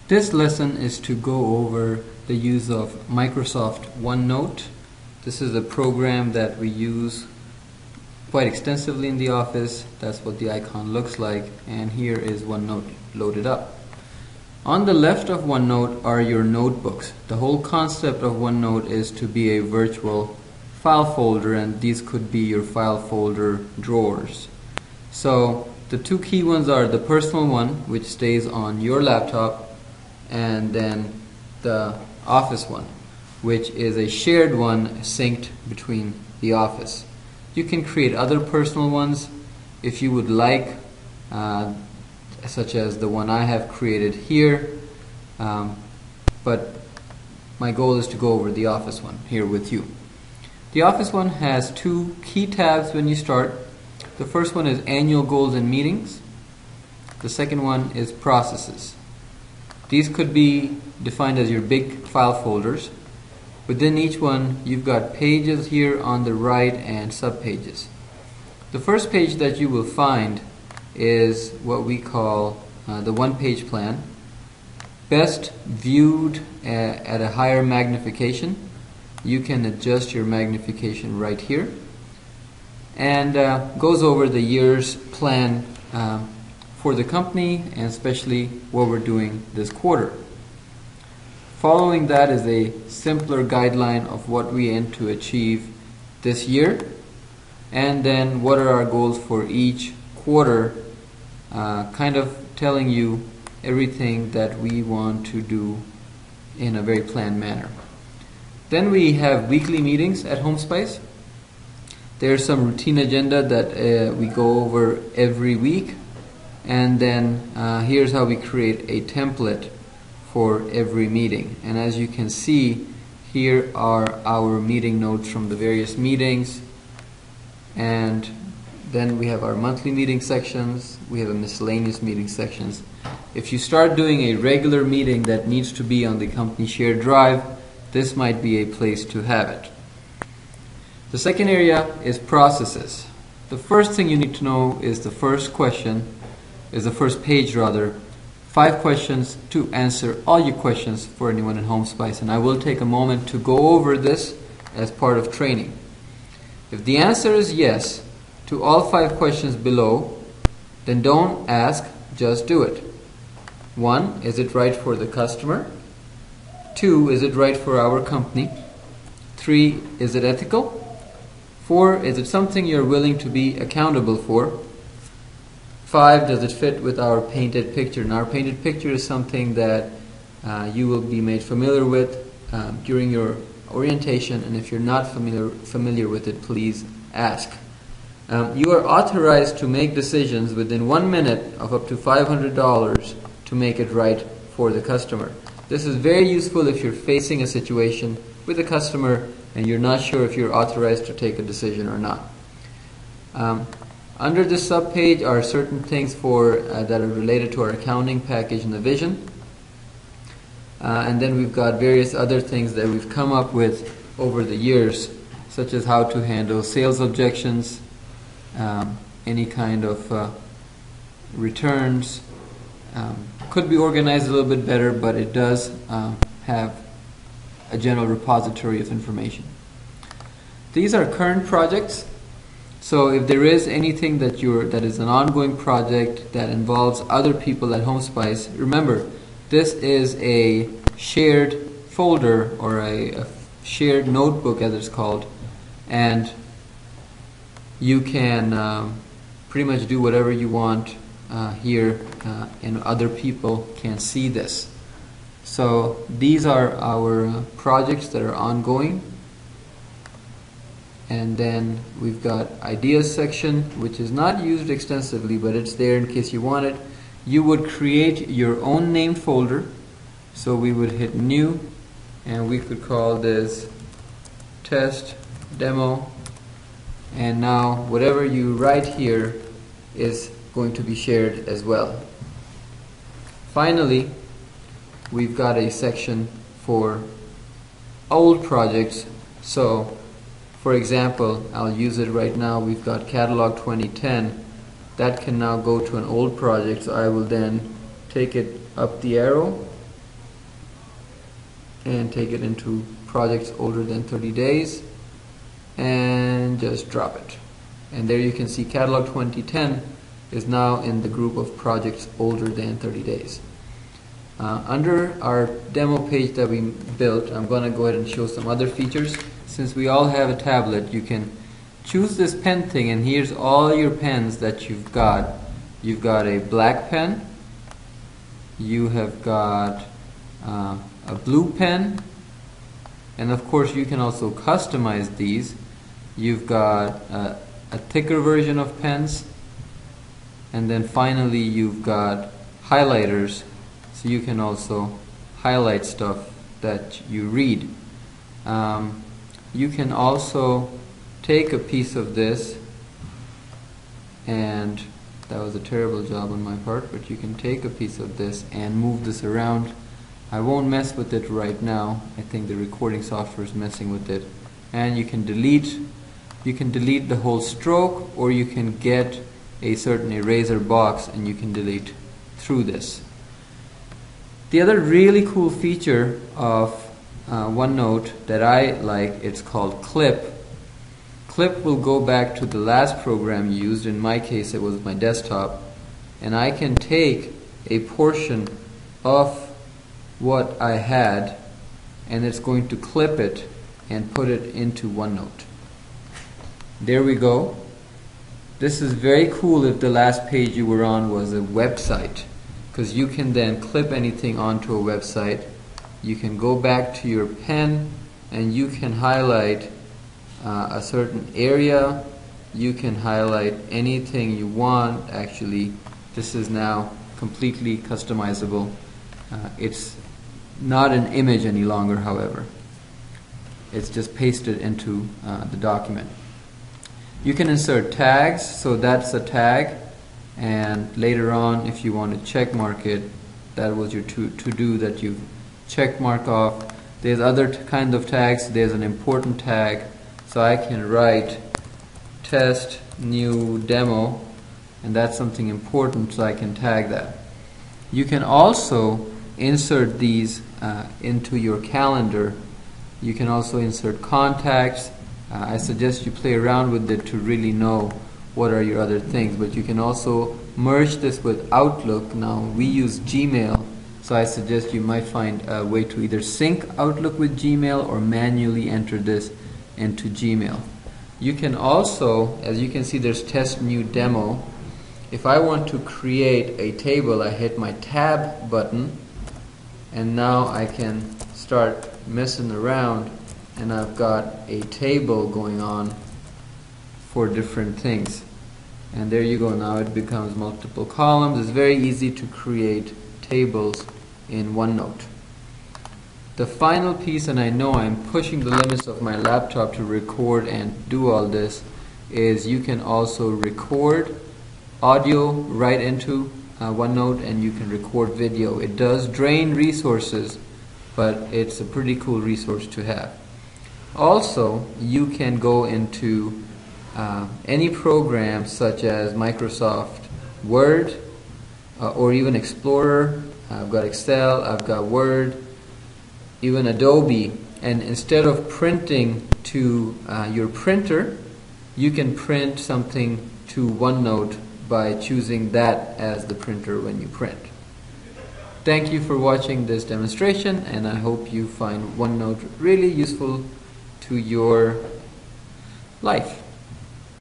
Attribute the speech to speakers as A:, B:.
A: This lesson is to go over the use of Microsoft Onenote. This is a program that we use quite extensively in the office. That's what the icon looks like, and here is OneNote loaded up. On the left of OneNote are your notebooks. The whole concept of OneNote is to be a virtual file folder, and these could be your file folder drawers. So the two key ones are the personal one, which stays on your laptop, and then the office one, which is a shared one synced between the office. You can create other personal ones if you would like, such as the one I have created here, but my goal is to go over the office one here with you. The office one has two key tabs when you start. The first one is annual goals and meetings. The second one is processes. These could be defined as your big file folders. Within each one, you've got pages here on the right and subpages. The first page that you will find is what we call the one-page plan. Best viewed at a higher magnification. You can adjust your magnification right here. And goes over the year's plan for the company, and especially what we're doing this quarter. Following that is a simpler guideline of what we aim to achieve this year, and then what are our goals for each quarter, kind of telling you everything that we want to do in a very planned manner. Then we have weekly meetings at Homespice. There's some routine agenda that we go over every week, and then here's how we create a template for every meeting. And as you can see, here are our meeting notes from the various meetings, and then we have our monthly meeting sections, we have a miscellaneous meeting sections. If you start doing a regular meeting that needs to be on the company shared drive, this might be a place to have it. The second area is processes. The first thing you need to know is the first page rather. 5 questions to answer all your questions for anyone in Homespice, and I will take a moment to go over this as part of training. If the answer is yes to all 5 questions below, then don't ask, just do it. 1. Is it right for the customer? 2. Is it right for our company? 3. Is it ethical? 4. Is it something you're willing to be accountable for? 5. Does it fit with our painted picture? And our painted picture is something that you will be made familiar with during your orientation, and if you're not familiar with it, please ask. You are authorized to make decisions within 1 minute of up to $500 to make it right for the customer. This is very useful if you're facing a situation with a customer and you're not sure if you're authorized to take a decision or not. Under this subpage are certain things that are related to our accounting package and the vision. And then we've got various other things that we've come up with over the years, such as how to handle sales objections, any kind of returns. Could be organized a little bit better, but it does have a general repository of information. These are current projects. So if there is anything that is an ongoing project that involves other people at Homespice, remember, this is a shared folder or a shared notebook as it's called, and you can pretty much do whatever you want here, and other people can see this. So these are our projects that are ongoing. And then we've got ideas section, which is not used extensively, but it's there in case you want it. You would create your own named folder. So we would hit new, and we could call this test demo. And now whatever you write here is going to be shared as well. Finally, we've got a section for old projects. So for example, I'll use it right now. We've got catalog 2010. That can now go to an old project. So I will then take it up the arrow and take it into projects older than 30 days and just drop it. And there you can see Catalog 2010 is now in the group of projects older than 30 days. Under our demo page that we built, I'm going to go ahead and show some other features. Since we all have a tablet, you can choose this pen thing, and here's all your pens that you've got. You've got a black pen, you have got a blue pen, and of course you can also customize these. You've got a thicker version of pens, and then finally you've got highlighters, so you can also highlight stuff that you read. You can also take a piece of this, and that was a terrible job on my part, but you can take a piece of this and move this around. I won't mess with it right now. I think the recording software is messing with it. And you can delete the whole stroke, or you can get a certain eraser box and you can delete through this. The other really cool feature of OneNote that I like, it's called Clip. Clip will go back to the last program you used. In my case it was my desktop, and I can take a portion of what I had and it's going to clip it and put it into OneNote. There we go. This is very cool if the last page you were on was a website, because you can then clip anything onto a website. You can go back to your pen and you can highlight a certain area. You can highlight anything you want. Actually, this is now completely customizable. It's not an image any longer, however. It's just pasted into the document. You can insert tags, so that's a tag, and later on if you want to check mark it, that was your to-do that you check mark off. There's other kind of tags. There's an important tag, so I can write test new demo, and that's something important, so I can tag that. You can also insert these into your calendar. You can also insert contacts. I suggest you play around with it to really know what are your other things, but you can also merge this with Outlook. Now we use Gmail, so I suggest you might find a way to either sync Outlook with Gmail or manually enter this into Gmail. You can also, as you can see, there's test new demo. If I want to create a table, I hit my tab button, and now I can start messing around, and I've got a table going on for different things. And there you go. Now it becomes multiple columns. It's very easy to create tables in OneNote. The final piece, and I know I'm pushing the limits of my laptop to record and do all this, is you can also record audio right into OneNote, and you can record video. It does drain resources, but it's a pretty cool resource to have. Also, you can go into any program such as Microsoft Word or even Explorer. I've got Excel, I've got Word, even Adobe, and instead of printing to your printer, you can print something to OneNote by choosing that as the printer when you print. Thank you for watching this demonstration, and I hope you find OneNote really useful to your life.